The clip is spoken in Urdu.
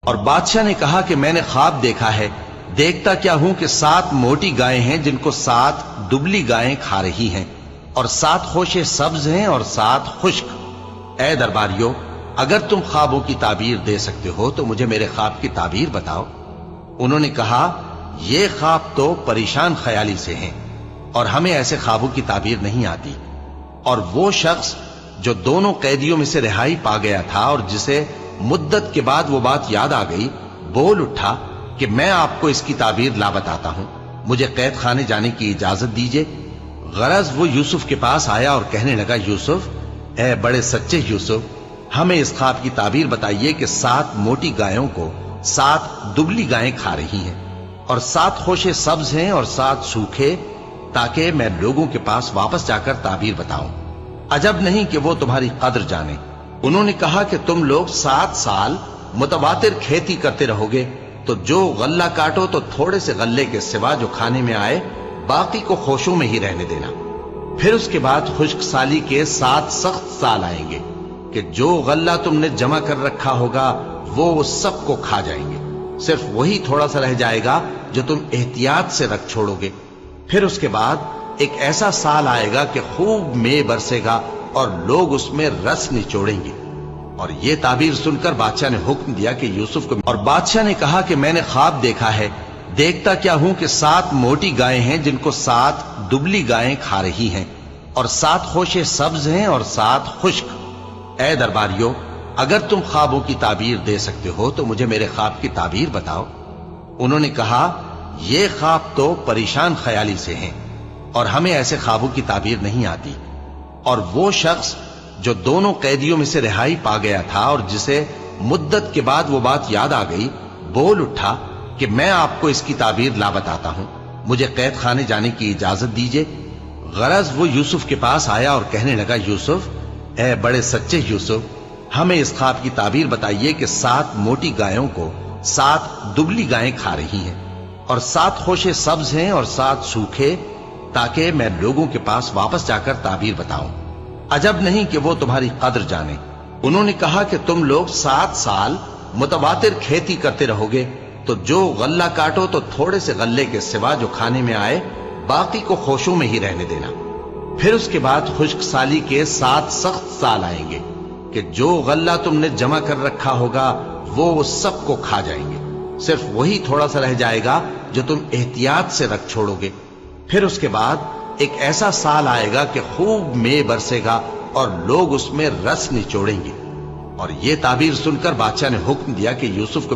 اور بادشاہ نے کہا کہ میں نے خواب دیکھا ہے، دیکھتا کیا ہوں کہ 7 موٹی گائیں ہیں جن کو 7 دبلی گائیں کھا رہی ہیں، اور 7 خوشے سبز ہیں اور 7 خشک۔ اے درباریو، اگر تم خوابوں کی تعبیر دے سکتے ہو تو مجھے میرے خواب کی تعبیر بتاؤ۔ انہوں نے کہا، یہ خواب تو پریشان خیالی سے ہیں اور ہمیں ایسے خوابوں کی تعبیر نہیں آتی۔ اور وہ شخص جو دونوں قیدیوں میں سے رہائی پا گیا تھا اور جسے مدت کے بعد وہ بات یاد آ گئی، بول اٹھا کہ میں آپ کو اس کی تعبیر لا بتاتا ہوں، مجھے قید خانے جانے کی اجازت دیجئے۔ غرض وہ یوسف کے پاس آیا اور کہنے لگا، یوسف، اے بڑے سچے یوسف، ہمیں اس خواب کی تعبیر بتائیے کہ 7 موٹی گایوں کو 7 دبلی گائیں کھا رہی ہیں، اور 7 خوشے سبز ہیں اور 7 سوکھے، تاکہ میں لوگوں کے پاس واپس جا کر تعبیر بتاؤں۔ عجب نہیں کہ وہ تمہاری قدر جانے۔ انہوں نے کہا کہ تم لوگ 7 سال متواتر کھیتی کرتے رہو گے، تو جو غلہ کاٹو تو تھوڑے سے غلے کے سوا جو کھانے میں آئے باقی کو خوشوں میں ہی رہنے دینا۔ پھر اس کے بعد خشک سالی کے 7 سخت سال آئیں گے کہ جو غلہ تم نے جمع کر رکھا ہوگا وہ سب کو کھا جائیں گے، صرف وہی تھوڑا سا رہ جائے گا جو تم احتیاط سے رکھ چھوڑو گے۔ پھر اس کے بعد ایک ایسا سال آئے گا کہ خوب مے برسے گا اور لوگ اس میں رس نچوڑیں گے۔ اور یہ تعبیر سن کر بادشاہ نے حکم دیا کہ یوسف کو، اور بادشاہ نے کہا کہ میں نے خواب دیکھا ہے، دیکھتا کیا ہوں کہ 7 موٹی گائیں ہیں جن کو 7 دبلی گائیں کھا رہی ہیں، اور 7 خوشے سبز ہیں اور 7 خشک۔ اے درباریو، اگر تم خوابوں کی تعبیر دے سکتے ہو تو مجھے میرے خواب کی تعبیر بتاؤ۔ انہوں نے کہا، یہ خواب تو پریشان خیالی سے ہیں اور ہمیں ایسے خوابوں کی تعبیر نہیں آتی۔ اور وہ شخص جو دونوں قیدیوں میں سے رہائی پا گیا تھا اور جسے مدت کے بعد وہ بات یاد آ گئی، بول اٹھا کہ میں آپ کو اس کی تعبیر لا بتاتا ہوں، مجھے قید خانے جانے کی اجازت دیجئے۔ غرض وہ یوسف کے پاس آیا اور کہنے لگا، یوسف، اے بڑے سچے یوسف، ہمیں اس خواب کی تعبیر بتائیے کہ 7 موٹی گایوں کو 7 دبلی گائیں کھا رہی ہیں، اور 7 خوشے سبز ہیں اور 7 سوکھے، تاکہ میں لوگوں کے پاس واپس جا کر تعبیر بتاؤں۔ عجب نہیں کہ وہ تمہاری قدر جانے۔ انہوں نے کہا کہ تم لوگ 7 سال متواتر کھیتی کرتے رہو گے، تو جو غلہ کاٹو تو تھوڑے سے غلے کے سوا جو کھانے میں آئے باقی کو خوشوں میں ہی رہنے دینا۔ پھر اس کے بعد خشک سالی کے 7 سخت سال آئیں گے کہ جو غلہ تم نے جمع کر رکھا ہوگا وہ سب کو کھا جائیں گے، صرف وہی تھوڑا سا رہ جائے گا جو تم احتیاط سے رکھ چھوڑو گے۔ پھر اس کے بعد ایک ایسا سال آئے گا کہ خوب مے برسے گا اور لوگ اس میں رس نچوڑیں گے۔ اور یہ تعبیر سن کر بادشاہ نے حکم دیا کہ یوسف کو